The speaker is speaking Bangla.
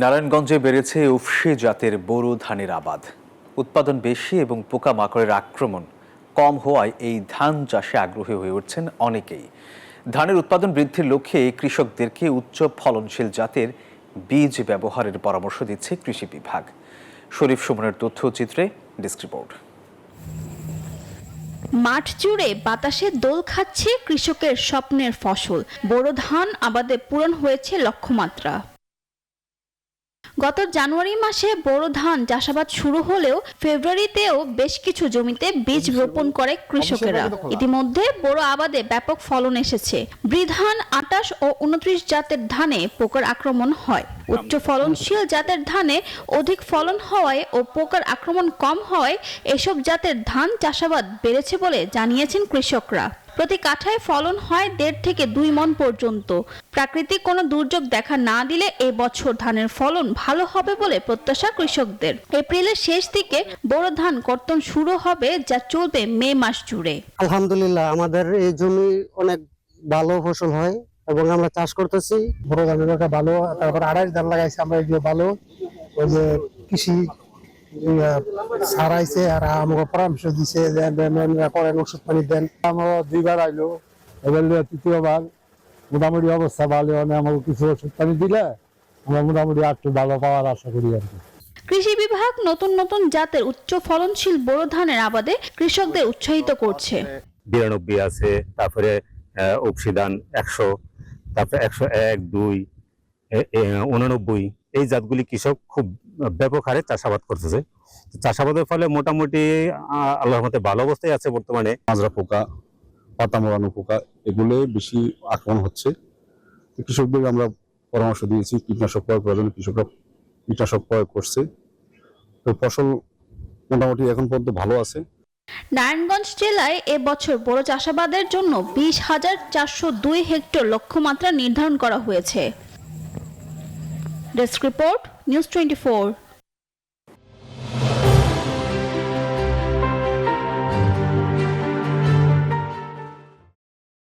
নারায়ণগঞ্জে বেড়েছে উফশী জাতের বোরো ধানের আবাদ। উৎপাদন বেশি এবং পোকামাকড়ের আক্রমণ কম হওয়ায় এই ধান চাষে আগ্রহী হয়ে উঠছেন অনেকেই। ধানের উৎপাদন বৃদ্ধির লক্ষ্যে কৃষকদেরকে উচ্চ ফলনশীল জাতের বীজ ব্যবহারের পরামর্শ দিচ্ছে কৃষি বিভাগ। শরীফ সুমনের তথ্যচিত্রে ডেস্ক রিপোর্ট। মাঠ জুড়ে বাতাসে দোল খাচ্ছে কৃষকের স্বপ্নের ফসল। বোরো ধান আবাদে পূরণ হয়েছে লক্ষ্যমাত্রা। গত জানুয়ারি মাসে বোরো ধান চাষাবাদ শুরু হলেও ফেব্রুয়ারিতেও বেশ কিছু জমিতে বীজ রোপণ করে কৃষকেরা। ইতিমধ্যে বোরো আবাদে ব্যাপক ফলন এসেছে। বৃধান 28 ও 29 জাতের ধানে পোকার আক্রমণ হয়। উচ্চ ফলনশীল জাতের ধানে অধিক ফলন হওয়ায় ও পোকার আক্রমণ কম হওয়ায় এসব জাতের ধান চাষাবাদ বেড়েছে বলে জানিয়েছেন কৃষকরা। প্রতি কাঠায় ফলন হয় 1.5 থেকে 2 মণ পর্যন্ত। প্রাকৃতিক কোনো দুর্যোগ দেখা না দিলে এবছর ধানের ফলন ভালো হবে বলে প্রত্যাশা কৃষকদের। এপ্রিলের শেষ দিকে বোরো ধান কর্তন শুরু হবে, যা চলবে মে মাস জুড়ে। আলহামদুলিল্লাহ আমাদের এই জমি অনেক ভালো ফসল হয় এবং আমরা চাষ করতেছি। বোরো ধানের একটা ভালো, তারপর 28 ধান লাগাইছে আমরা, এগুলো ভালো। ওই যে কৃষি সারাইছে আর আমাকে পরামর্শ দিছে করেন, ওষুধ পানি দেন। আমরা 2বার আইলো, এবার তৃতীয়বার মোটামুটি অবস্থা ভালো। আমাকে কিছু ওষুধ পানি দিলে আমরা মোটামুটি একটু ভালো পাওয়ার আশা করি আর কি। কৃষি বিভাগ নতুন নতুন জাতের উচ্চ ফলনশীল বোরো ধানের আবাদে কৃষকদের উৎসাহিত করছে। 92 আছে, তারপরে উফশী ধান 100, তারপরে 101, 2, 89, এই জাতগুলি কৃষক খুব ব্যাপক হারে চাষাবাদ করতেছে। চাষাবাদের ফলে মোটামুটি আল্লাহর মতে ভালো অবস্থায় আছে বর্তমানে। মাজরা পোকা, পাতা মোড়ানো পোকা, এগুলো বেশি আক্রমণ হচ্ছে। কৃষকদের আমরা পরামর্শ দিয়েছি কীটনাশক প্রয়োগ করার জন্য। কৃষকরা কীটনাশক প্রয়োগ করছে, তো ফসল মোটামুটি এখন পর্যন্ত ভালো আছে। নারায়ণগঞ্জ জেলায় এবছর বোরো চাষাবাদের জন্য 20,402 হেক্টর লক্ষ্যমাত্রা নির্ধারণ করা হয়েছে। Desk report, news 24।